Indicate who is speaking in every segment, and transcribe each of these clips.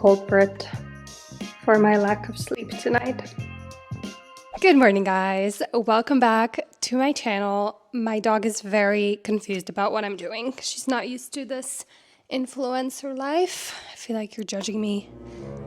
Speaker 1: culprit for my lack of sleep tonight.
Speaker 2: Good morning, guys. Welcome back to my channel. My dog is very confused about what I'm doing. She's not used to this influencer life. I feel like you're judging me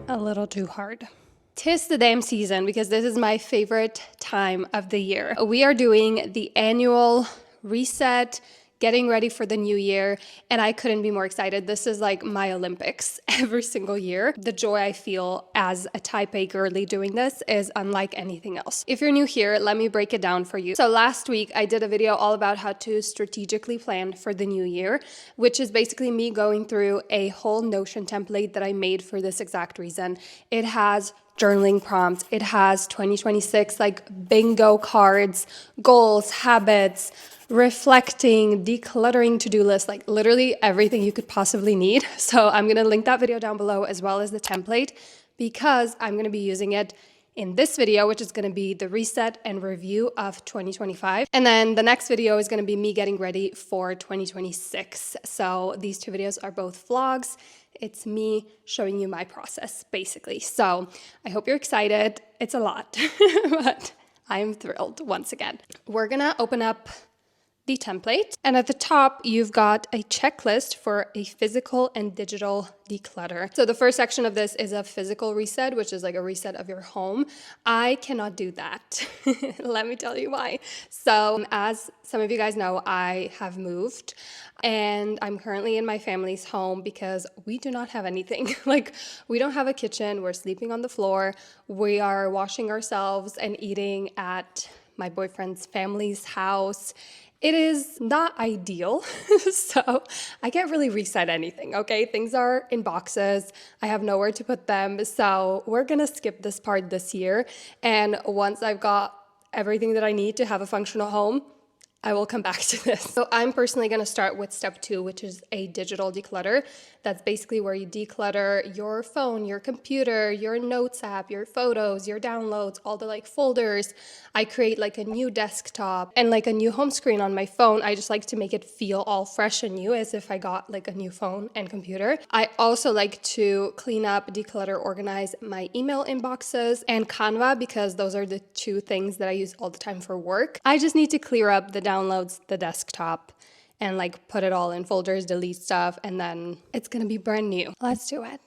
Speaker 2: a little too hard. 'Tis the damn season because this is my favorite time of the year. We are doing the annual reset, getting ready for the new year, and I couldn't be more excited. This is like my Olympics every single year. The joy I feel as a type A girly doing this is unlike anything else. If you're new here, let me break it down for you. So last week I did a video all about how to strategically plan for the new year, which is basically me going through a whole Notion template that I made for this exact reason. It has journaling prompts, it has 2026 like bingo cards, goals, habits, reflecting, decluttering to-do list, like literally everything you could possibly need. So I'm going to link that video down below as well as the template because I'm going to be using it in this video, which is going to be the reset and review of 2025. And then the next video is going to be me getting ready for 2026. So these two videos are both vlogs. It's me showing you my process, basically. So I hope you're excited. It's a lot, but I'm thrilled once again. We're going to open up the template, and at the top you've got a checklist for a physical and digital declutter. So the first section of this is a physical reset, which is like a reset of your home. I cannot do that. Let me tell you why. So as some of you guys know, I have moved and I'm currently in my family's home because we do not have anything. Like, we don't have a kitchen, we're sleeping on the floor, we are washing ourselves and eating at my boyfriend's family's house. It is not ideal, so I can't really reset anything, okay? Things are in boxes, I have nowhere to put them, so we're gonna skip this part this year, and once I've got everything that I need to have a functional home, I will come back to this. So I'm personally gonna start with step 2, which is a digital declutter. That's basically where you declutter your phone, your computer, your notes app, your photos, your downloads, all the like folders. I create like a new desktop and like a new home screen on my phone. I just like to make it feel all fresh and new as if I got like a new phone and computer. I also like to clean up, declutter, organize my email inboxes and Canva because those are the two things that I use all the time for work. I just need to clear up the downloads, the desktop, and like put it all in folders, delete stuff, and then it's gonna be brand new. Let's do it.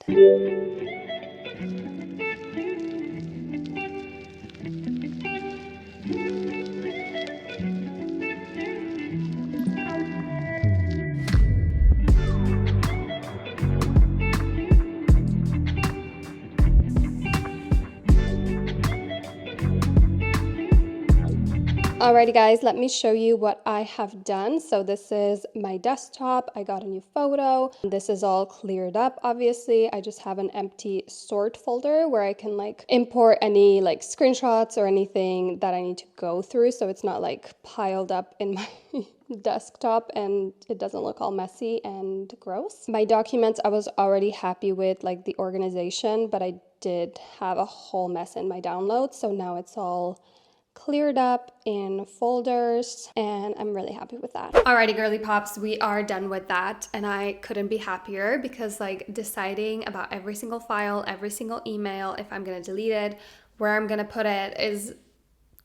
Speaker 2: Alrighty guys, let me show you what I have done. So this is my desktop. I got a new photo. This is all cleared up, obviously. I just have an empty sort folder where I can like import any like screenshots or anything that I need to go through. So it's not like piled up in my desktop and it doesn't look all messy and gross. My documents, I was already happy with like the organization, but I did have a whole mess in my downloads. So now it's all cleared up in folders and I'm really happy with that. Alrighty girly pops, we are done with that and I couldn't be happier because like deciding about every single file, every single email, if I'm gonna delete it, where I'm gonna put it is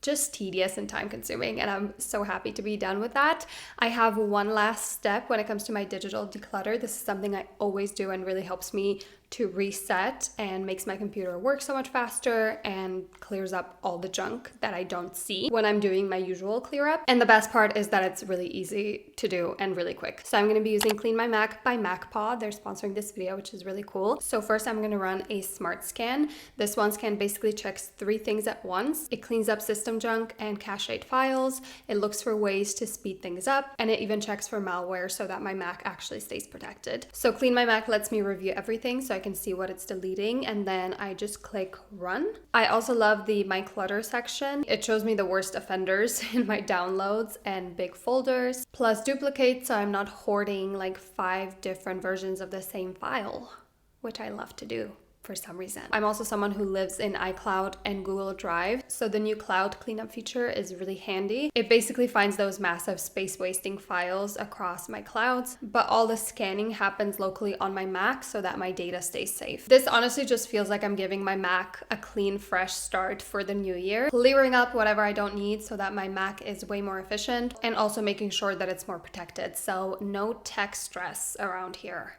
Speaker 2: just tedious and time consuming, and I'm so happy to be done with that. I have one last step when it comes to my digital declutter. This is something I always do and really helps me to reset and makes my computer work so much faster and clears up all the junk that I don't see when I'm doing my usual clear up. And the best part is that it's really easy to do and really quick. So I'm going to be using Clean My Mac by MacPaw. They're sponsoring this video, which is really cool. So first I'm going to run a smart scan. This one scan basically checks 3 things at once. It cleans up system junk and cached files. It looks for ways to speed things up, and it even checks for malware so that my Mac actually stays protected. So Clean My Mac lets me review everything so I can see what it's deleting, and then I just click run. I also love the My Clutter section. It shows me the worst offenders in my downloads and big folders, plus duplicate so I'm not hoarding like 5 different versions of the same file, which I love to do. for some reason. I'm also someone who lives in iCloud and Google Drive, so the new cloud cleanup feature is really handy. It basically finds those massive space wasting files across my clouds, but all the scanning happens locally on my Mac so that my data stays safe. This honestly just feels like I'm giving my Mac a clean, fresh start for the new year, clearing up whatever I don't need so that my Mac is way more efficient, and also making sure that it's more protected. So no tech stress around here.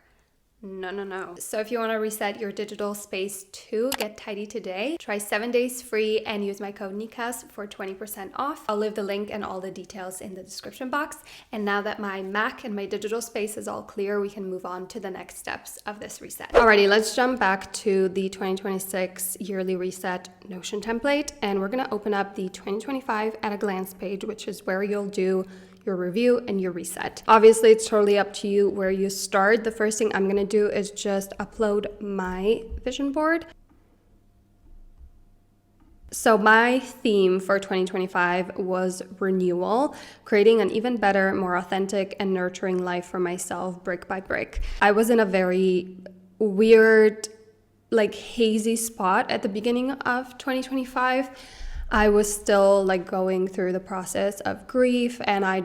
Speaker 2: No. So if you want to reset your digital space too, get tidy today. Try 7 days free and use my code NIKAS for 20% off. I'll leave the link and all the details in the description box. And now that my Mac and my digital space is all clear, we can move on to the next steps of this reset. Alrighty, let's jump back to the 2026 yearly reset Notion template. And we're going to open up the 2025 at a glance page, which is where you'll do your review and your reset. Obviously, it's totally up to you where you start. The first thing I'm gonna do is just upload my vision board. So my theme for 2025 was renewal, creating an even better, more authentic and nurturing life for myself brick by brick. I was in a very weird, hazy spot at the beginning of 2025. I was still going through the process of grief, and I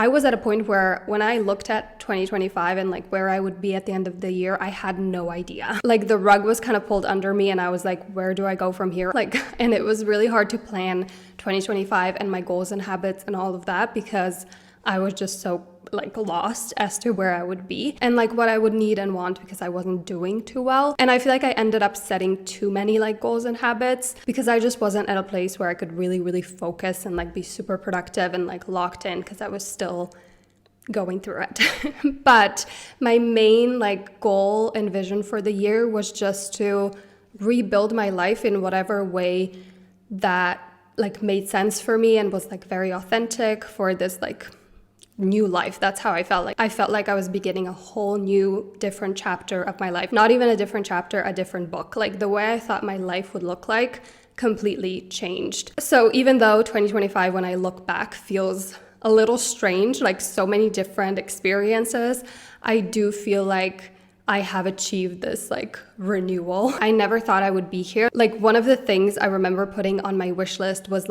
Speaker 2: was at a point where when I looked at 2025 and where I would be at the end of the year, I had no idea. The rug was kind of pulled under me and I was like, where do I go from here? And it was really hard to plan 2025 and my goals and habits and all of that because I was just so lost as to where I would be and what I would need and want because I wasn't doing too well. And I feel like I ended up setting too many goals and habits because I just wasn't at a place where I could really focus and be super productive and locked in because I was still going through it. But my main goal and vision for the year was just to rebuild my life in whatever way that made sense for me and was very authentic for this new life. That's how I felt. I felt like I was beginning a whole new different chapter of my life. Not even a different chapter, a different book. The way I thought my life would look completely changed. So even though 2025, when I look back, feels a little strange, so many different experiences, I do feel like I have achieved this renewal. I never thought I would be here. One of the things I remember putting on my wish list was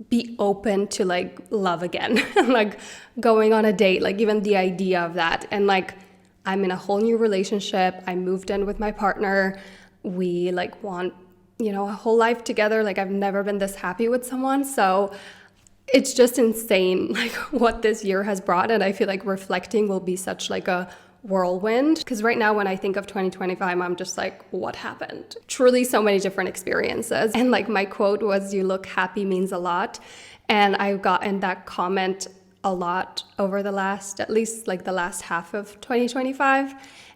Speaker 2: be open to love again, going on a date, even the idea of that. And I'm in a whole new relationship. I moved in with my partner. We want, a whole life together. I've never been this happy with someone. So it's just insane, what this year has brought. And I feel reflecting will be such a whirlwind, because right now when I think of 2025, I'm just what happened? Truly so many different experiences. And my quote was, "You look happy means a lot." And I've gotten that comment a lot over the last, at least the last half of 2025.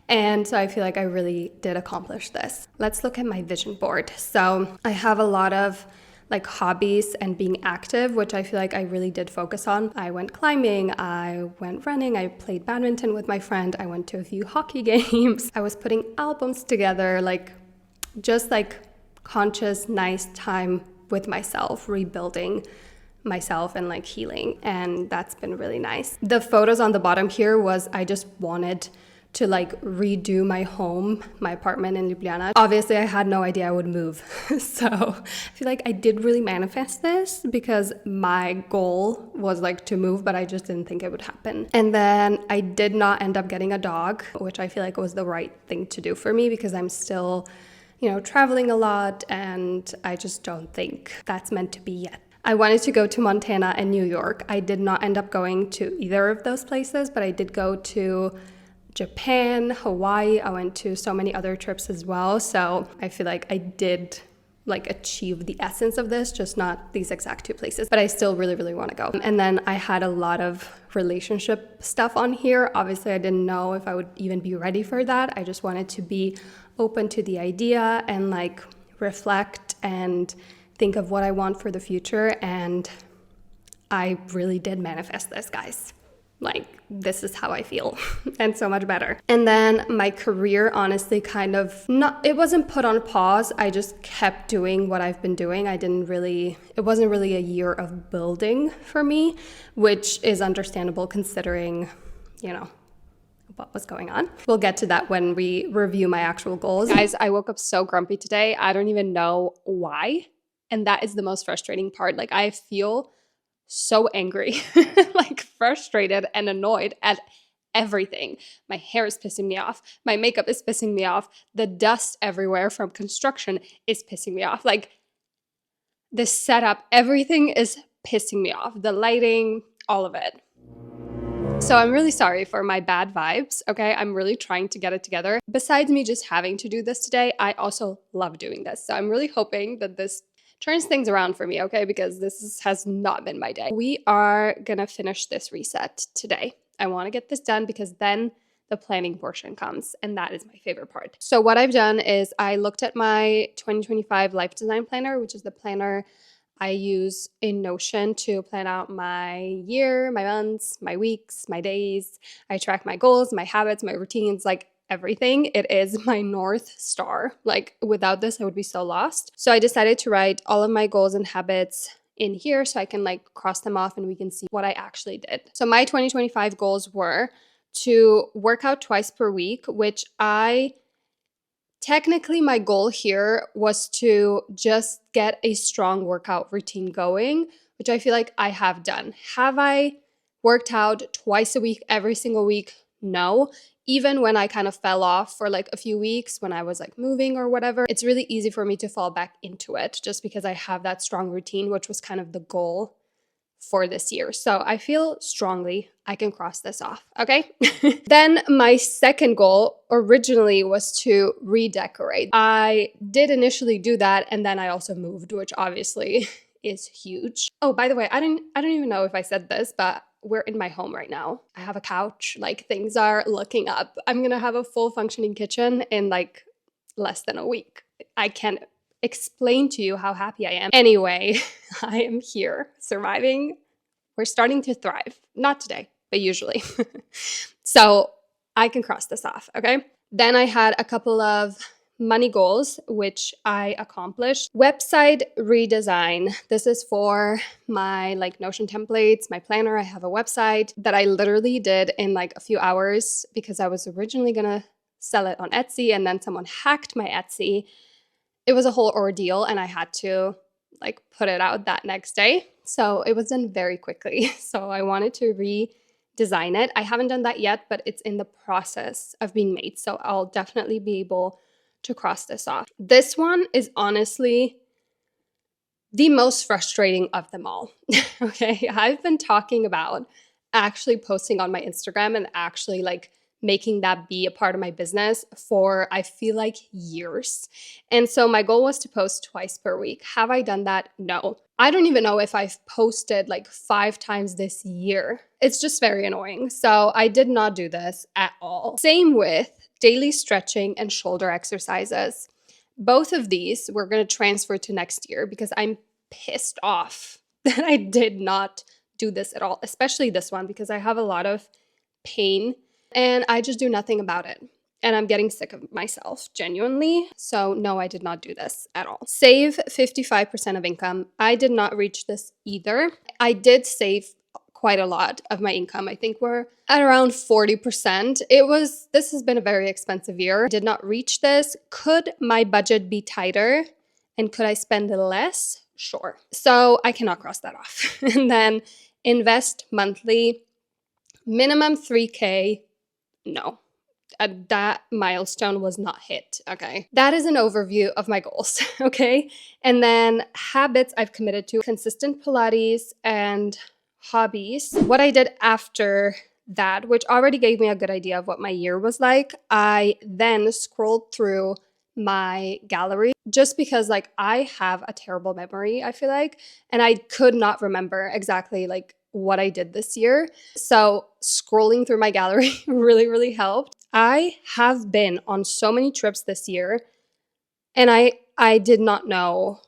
Speaker 2: And so I feel I really did accomplish this. Let's look at my vision board. So I have a lot of hobbies and being active, which I feel I really did focus on. I went climbing, I went running, I played badminton with my friend, I went to a few hockey games. I was putting albums together, just conscious, nice time with myself, rebuilding myself and healing. And that's been really nice. The photos on the bottom here was I just wanted to redo my home, my apartment in Ljubljana. Obviously, I had no idea I would move. So I feel I did really manifest this because my goal was to move, but I just didn't think it would happen. And then I did not end up getting a dog, which I feel was the right thing to do for me because I'm still, traveling a lot and I just don't think that's meant to be yet. I wanted to go to Montana and New York. I did not end up going to either of those places, but I did go to Japan, Hawaii. I went to so many other trips as well. So I feel I did achieve the essence of this, just not these exact two places, but I still really want to go. And then I had a lot of relationship stuff on here. Obviously, I didn't know if I would even be ready for that. I just wanted to be open to the idea and reflect and think of what I want for the future. And I really did manifest this, guys. This is how I feel and so much better. And then my career, honestly, it wasn't put on pause. I just kept doing what I've been doing. It wasn't really a year of building for me, which is understandable considering, what was going on. We'll get to that when we review my actual goals. Guys, I woke up so grumpy today. I don't even know why. And that is the most frustrating part. Like, I feel so angry, like frustrated and annoyed at everything. My hair is pissing me off. My makeup is pissing me off. The dust everywhere from construction is pissing me off. Like, the setup, everything is pissing me off. The lighting, all of it. So I'm really sorry for my bad vibes, okay? I'm really trying to get it together. Besides me just having to do this today, I also love doing this. So I'm really hoping that this turns things around for me, okay? Because has not been my day. We are gonna finish this reset today. I wanna get this done because then the planning portion comes, and that is my favorite part. So what I've done is I looked at my 2025 Life Design Planner, which is the planner I use in Notion to plan out my year, my months, my weeks, my days. I track my goals, my habits, my routines, like everything. It is my North Star. Like, without this, I would be so lost. So I decided to write all of my goals and habits in here so I can like cross them off and we can see what I actually did. So my 2025 goals were to work out twice per week, which technically, my goal here was to just get a strong workout routine going, which I feel like I have done. Have I worked out twice a week, every single week? No. Even when I kind of fell off for like a few weeks when I was like moving or whatever, it's really easy for me to fall back into it just because I have that strong routine, which was kind of the goal for this year. So I feel strongly I can cross this off, okay? Then my second goal originally was to redecorate. I did initially do that, and then I also moved, which obviously is huge. Oh, by the way, I don't even know if I said this, but we're in my home right now. I have a couch, like things are looking up. I'm gonna have a full functioning kitchen in like less than a week. I can't explain to you how happy I am. Anyway, I am here, surviving. We're starting to thrive. Not today, but usually. So I can cross this off, okay? Then I had a couple of money goals, which I accomplished. Website redesign. This is for my like Notion templates, my planner. I have a website that I literally did in like a few hours because I was originally gonna sell it on Etsy and then someone hacked my Etsy. It was a whole ordeal and I had to like put it out that next day. So it was done very quickly. So I wanted to redesign it. I haven't done that yet, but it's in the process of being made. So I'll definitely be able to cross this off. This one is honestly the most frustrating of them all. Okay, I've been talking about actually posting on my Instagram and actually like making that be a part of my business for, I feel like, years. And so my goal was to post twice per week. Have I done that? No. I don't even know if I've posted like 5 times this year. It's just very annoying. So I did not do this at all. Same with daily stretching and shoulder exercises. Both of these we're going to transfer to next year because I'm pissed off that I did not do this at all, especially this one because I have a lot of pain and I just do nothing about it. And I'm getting sick of myself, genuinely. So no, I did not do this at all. Save 55% of income. I did not reach this either. I did save quite a lot of my income. I think we're at around 40%. This has been a very expensive year. Did not reach this. Could my budget be tighter? And could I spend less? Sure. So I cannot cross that off. And then invest monthly, minimum 3K. No. That milestone was not hit, okay? That is an overview of my goals, okay? And then habits I've committed to, consistent Pilates and hobbies. What I did after that, which already gave me a good idea of what my year was like, I then scrolled through my gallery just because like I have a terrible memory, I feel like, and I could not remember exactly like what I did this year. So scrolling through my gallery really, really helped. I have been on so many trips this year, and I did not know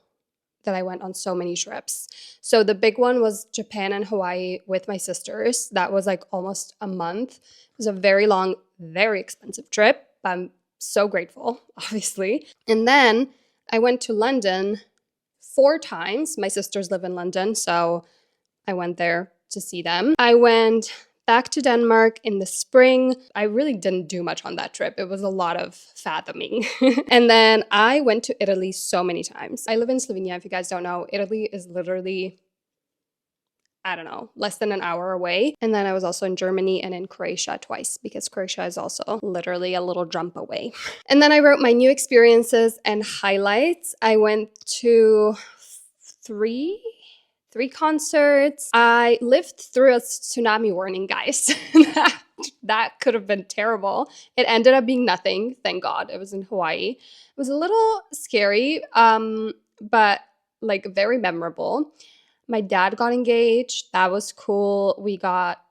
Speaker 2: that I went on so many trips. So the big one was Japan and Hawaii with my sisters. That was like almost a month. It was a very long, very expensive trip. I'm so grateful, obviously. And then I went to London 4 times. My sisters live in London, so I went there to see them. I went back to Denmark in the spring. I really didn't do much on that trip. It was a lot of fathoming. And then I went to Italy so many times. I live in Slovenia. If you guys don't know, Italy is literally, I don't know, less than an hour away. And then I was also in Germany and in Croatia twice, because Croatia is also literally a little jump away. And then I wrote my new experiences and highlights. I went to three concerts. I lived through a tsunami warning, guys. That could have been terrible. It ended up being nothing, thank God. It was in Hawaii. It was a little scary, but like very memorable. My dad got engaged. That was cool.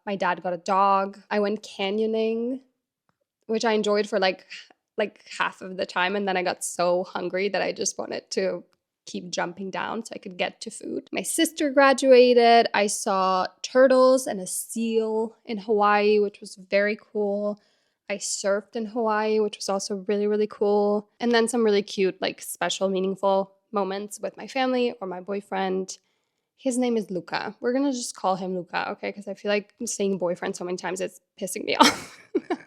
Speaker 2: My dad got a dog. I went canyoning, which I enjoyed for like half of the time. And then I got so hungry that I just wanted to keep jumping down so I could get to food. My sister graduated. I saw turtles and a seal in Hawaii, which was very cool. I surfed in Hawaii, which was also really, really cool. And then some really cute, like special, meaningful moments with my family or my boyfriend. His name is Luca. We're gonna just call him Luca, okay? Because I feel like saying boyfriend so many times, it's pissing me off.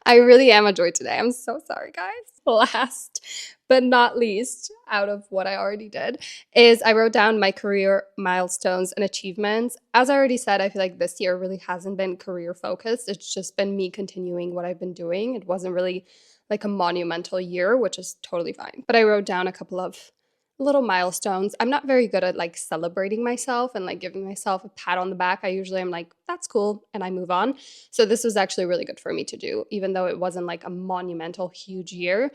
Speaker 2: I really am a joy today. I'm so sorry, guys. Last but not least, out of what I already did, is I wrote down my career milestones and achievements. As I already said, I feel like this year really hasn't been career focused. It's just been me continuing what I've been doing. It wasn't really like a monumental year, which is totally fine. But I wrote down a couple of little milestones. I'm not very good at like celebrating myself and like giving myself a pat on the back. I usually am like, that's cool, and I move on. So this was actually really good for me to do, even though it wasn't like a monumental huge year.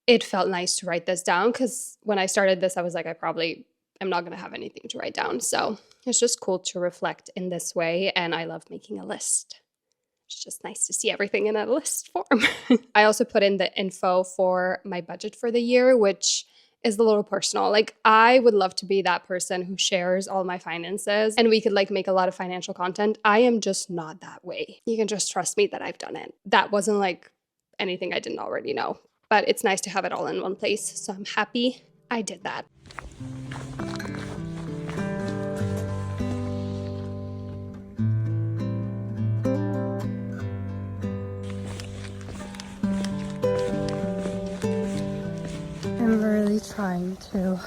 Speaker 2: It felt nice to write this down, because when I started this, I was like, I probably am not going to have anything to write down. So it's just cool to reflect in this way, and I love making a list. It's just nice to see everything in a list form. I also put in the info for my budget for the year, which is a little personal. Like, I would love to be that person who shares all my finances and we could like make a lot of financial content. I am just not that way. You can just trust me that I've done it. That wasn't like anything I didn't already know, but it's nice to have it all in one place. So I'm happy I did that. I'm really trying to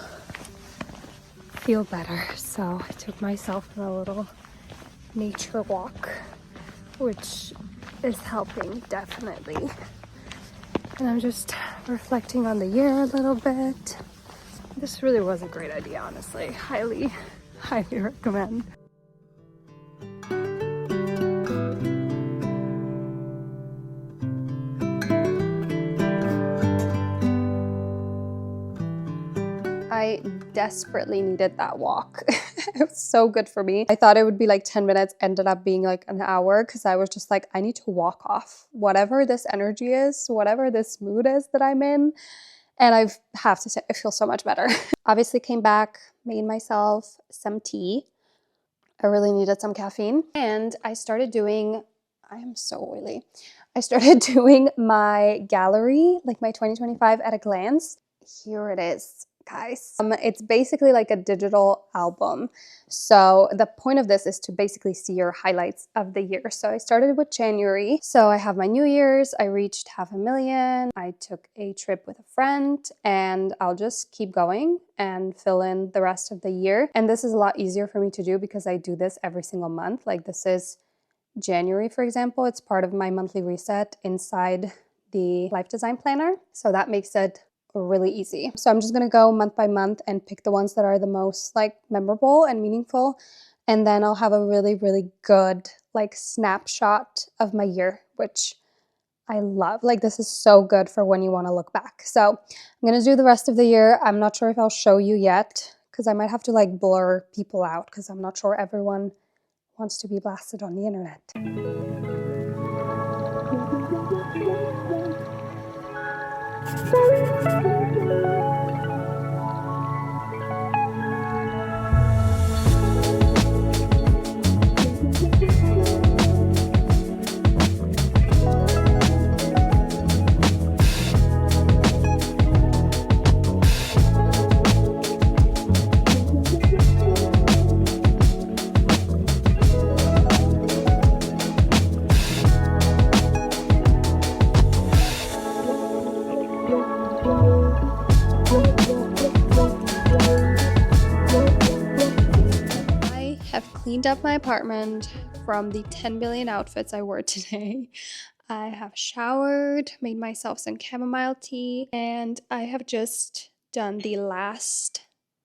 Speaker 2: feel better, so I took myself on a little nature walk, which is helping definitely. And I'm just reflecting on the year a little bit. This really was a great idea, honestly. Highly recommend. I desperately needed that walk. It was so good for me. I thought it would be like 10 minutes, ended up being like an hour, because I was just like, I need to walk off whatever this energy is, whatever this mood is that I'm in. And I have to say, I feel so much better. Obviously came back, made myself some tea. I really needed some caffeine. And I started doing, I am so oily. I started doing my gallery, like my 2025 at a glance. Here it is, guys. It's basically like a digital album. So the point of this is to basically see your highlights of the year. So I started with January. So I have my New Year's. I reached 500,000. I took a trip with a friend, and I'll just keep going and fill in the rest of the year. And this is a lot easier for me to do because I do this every single month. Like, this is January, for example. It's part of my monthly reset inside the life design planner. So that makes it really easy. So I'm just going to go month by month and pick the ones that are the most like memorable and meaningful. And then I'll have a really, really good like snapshot of my year, which I love. Like, this is so good for when you want to look back. So I'm going to do the rest of the year. I'm not sure if I'll show you yet, because I might have to like blur people out, because I'm not sure everyone wants to be blasted on the internet. I've cleaned up my apartment from the 10 billion outfits I wore today. I have showered, made myself some chamomile tea, and I have just done the last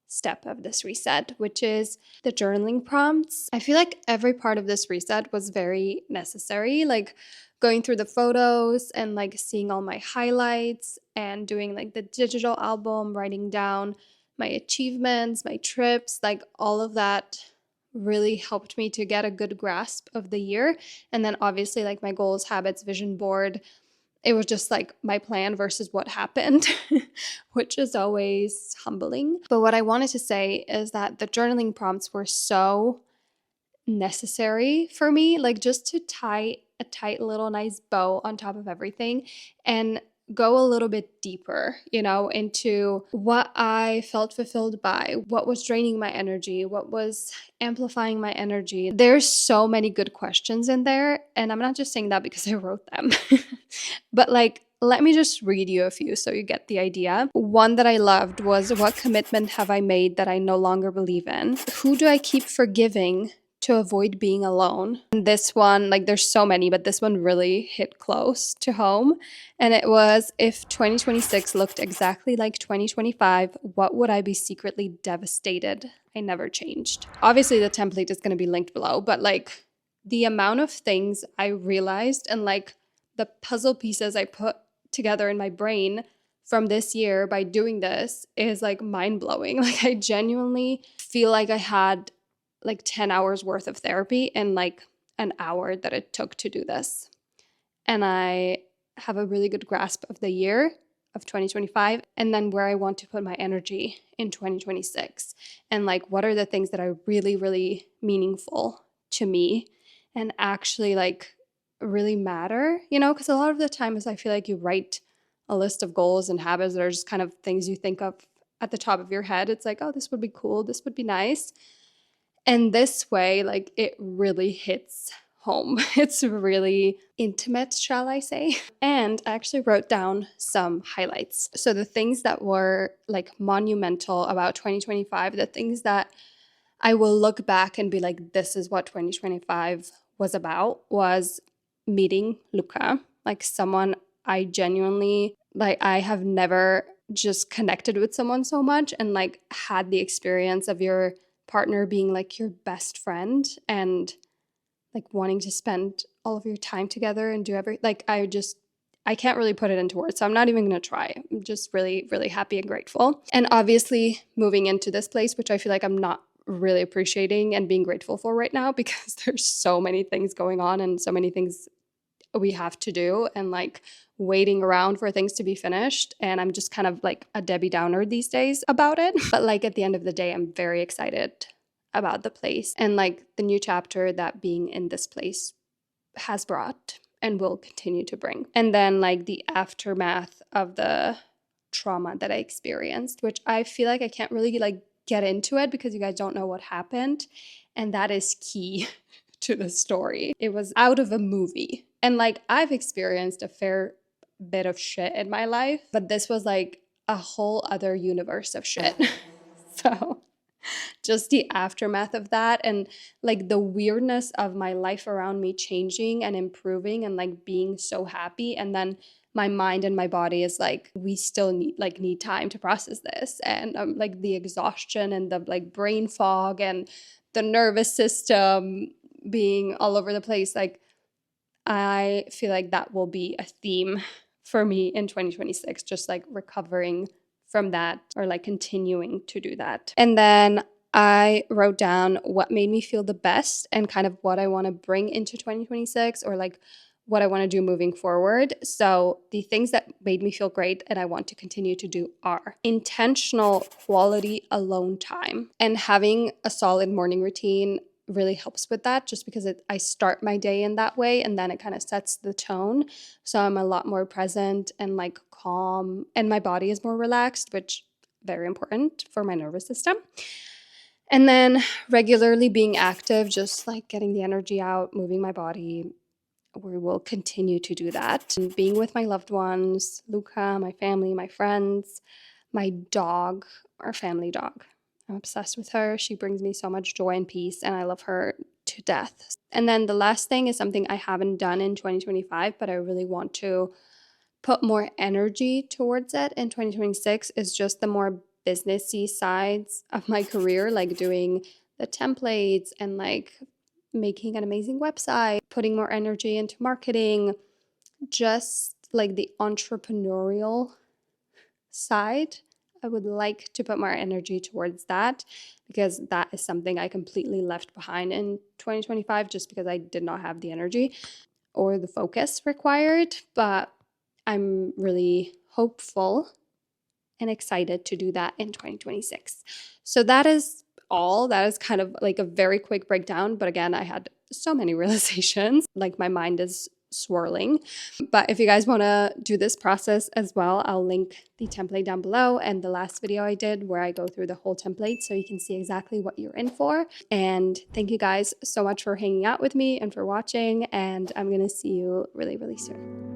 Speaker 2: step of this reset, which is the journaling prompts. I feel like every part of this reset was very necessary, like going through the photos and like seeing all my highlights and doing like the digital album, writing down my achievements, my trips, like all of that really helped me to get a good grasp of the year. And then obviously like my goals, habits, vision board, it was just like my plan versus what happened, which is always humbling. But what I wanted to say is that the journaling prompts were so necessary for me, like just to tie a tight little nice bow on top of everything and go a little bit deeper, into what I felt fulfilled by, what was draining my energy, what was amplifying my energy. There's so many good questions in there, and I'm not just saying that because I wrote them, but like, let me just read you a few so you get the idea. One that I loved was, what commitment have I made that I no longer believe in? Who do I keep forgiving to avoid being alone? And this one, like there's so many, but this one really hit close to home. And it was, if 2026 looked exactly like 2025, what would I be secretly devastated I never changed? Obviously the template is going to be linked below, but like the amount of things I realized and like the puzzle pieces I put together in my brain from this year by doing this is like mind-blowing. Like I genuinely feel like I had like 10 hours worth of therapy in like an hour that it took to do this. And I have a really good grasp of the year of 2025 and then where I want to put my energy in 2026. And like what are the things that are really, really meaningful to me and actually like really matter, because a lot of the times I feel like you write a list of goals and habits that are just kind of things you think of at the top of your head. It's like, oh, this would be cool, this would be nice. And this way, like it really hits home. It's really intimate, shall I say. And I actually wrote down some highlights. So the things that were like monumental about 2025, the things that I will look back and be like, this is what 2025 was about, was meeting Luca, like someone I genuinely, like I have never just connected with someone so much and like had the experience of your partner being like your best friend and like wanting to spend all of your time together and do like I can't really put it into words, so I'm not even going to try. I'm just really, really happy and grateful. And obviously moving into this place, which I feel like I'm not really appreciating and being grateful for right now because there's so many things going on and so many things we have to do and like waiting around for things to be finished. And I'm just kind of like a Debbie Downer these days about it. But like at the end of the day, I'm very excited about the place and like the new chapter that being in this place has brought and will continue to bring. And then like the aftermath of the trauma that I experienced, which I feel like I can't really like get into it because you guys don't know what happened. And that is key to the story. It was out of a movie. And like I've experienced a fair bit of shit in my life, but this was like a whole other universe of shit. So just the aftermath of that and like the weirdness of my life around me changing and improving and like being so happy, and then my mind and my body is like, we still need time to process this, and like the exhaustion and the like brain fog and the nervous system being all over the place. Like I feel like that will be a theme for me in 2026, just like recovering from that or like continuing to do that. And then I wrote down what made me feel the best and kind of what I want to bring into 2026 or like what I want to do moving forward. So the things that made me feel great and I want to continue to do are intentional quality alone time, and having a solid morning routine really helps with that just because I start my day in that way and then it kind of sets the tone. So I'm a lot more present and like calm and my body is more relaxed, which very important for my nervous system. And then regularly being active, just like getting the energy out, moving my body. We will continue to do that. And being with my loved ones, Luca, my family, my friends, my dog, our family dog. I'm obsessed with her. She brings me so much joy and peace, and I love her to death. And then the last thing is something I haven't done in 2025, but I really want to put more energy towards it in 2026, is just the more businessy sides of my career, like doing the templates and like making an amazing website, putting more energy into marketing, just like the entrepreneurial side. I would like to put more energy towards that because that is something I completely left behind in 2025 just because I did not have the energy or the focus required. But I'm really hopeful and excited to do that in 2026. So that is all. That is kind of like a very quick breakdown. But again, I had so many realizations, like my mind is swirling. But if you guys want to do this process as well, I'll link the template down below and the last video I did where I go through the whole template so you can see exactly what you're in for. And thank you guys so much for hanging out with me and for watching. And I'm going to see you really, really soon.